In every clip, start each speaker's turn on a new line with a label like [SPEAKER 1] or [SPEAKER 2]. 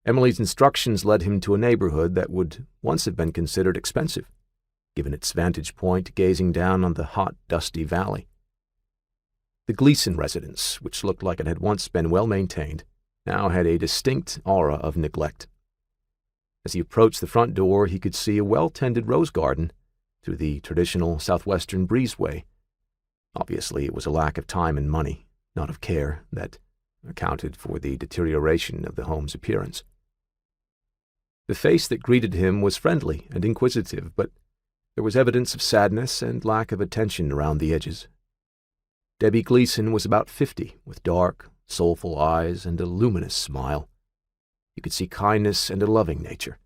[SPEAKER 1] Emily's instructions led him to a neighborhood that would once have been considered expensive, given its vantage point gazing down on the hot, dusty valley. The Gleason residence, which looked like it had once been well-maintained, now had a distinct aura of neglect. As he approached the front door, he could see a well-tended rose garden through the traditional southwestern breezeway. Obviously, it was a lack of time and money, not of care, that accounted for the deterioration of the home's appearance. The face that greeted him was friendly and inquisitive, but there was evidence of sadness and lack of attention around the edges. Debbie Gleason was about 50, with dark, soulful eyes and a luminous smile. You could see kindness and a loving nature,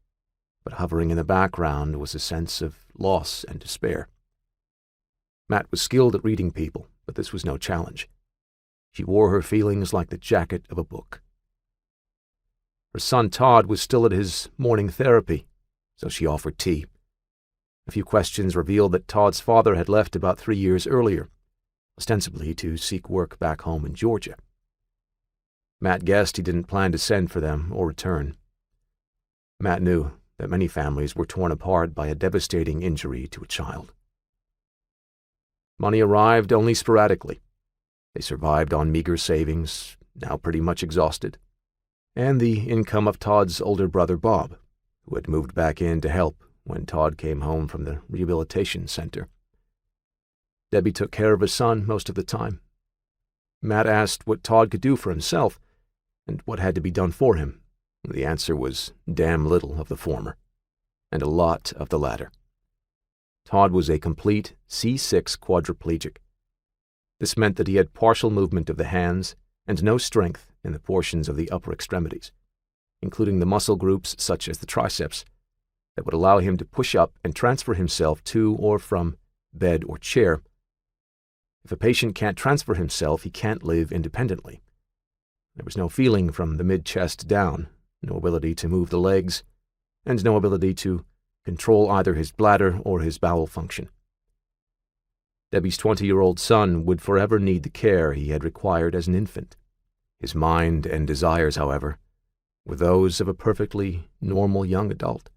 [SPEAKER 1] but hovering in the background was a sense of loss and despair. Matt was skilled at reading people, but this was no challenge. She wore her feelings like the jacket of a book. Her son Todd was still at his morning therapy, so she offered tea. A few questions revealed that Todd's father had left about 3 years earlier, ostensibly to seek work back home in Georgia. Matt guessed he didn't plan to send for them or return. Matt knew that many families were torn apart by a devastating injury to a child. Money arrived only sporadically. They survived on meager savings, now pretty much exhausted, and the income of Todd's older brother Bob, who had moved back in to help when Todd came home from the rehabilitation center. Debbie took care of his son most of the time. Matt asked what Todd could do for himself and what had to be done for him. The answer was damn little of the former, and a lot of the latter. Todd was a complete C6 quadriplegic. This meant that he had partial movement of the hands and no strength in the portions of the upper extremities, including the muscle groups such as the triceps, that would allow him to push up and transfer himself to or from bed or chair. If a patient can't transfer himself, he can't live independently. There was no feeling from the mid-chest down, no ability to move the legs, and no ability to control either his bladder or his bowel function. Debbie's 20-year-old son would forever need the care he had required as an infant. His mind and desires, however, were those of a perfectly normal young adult.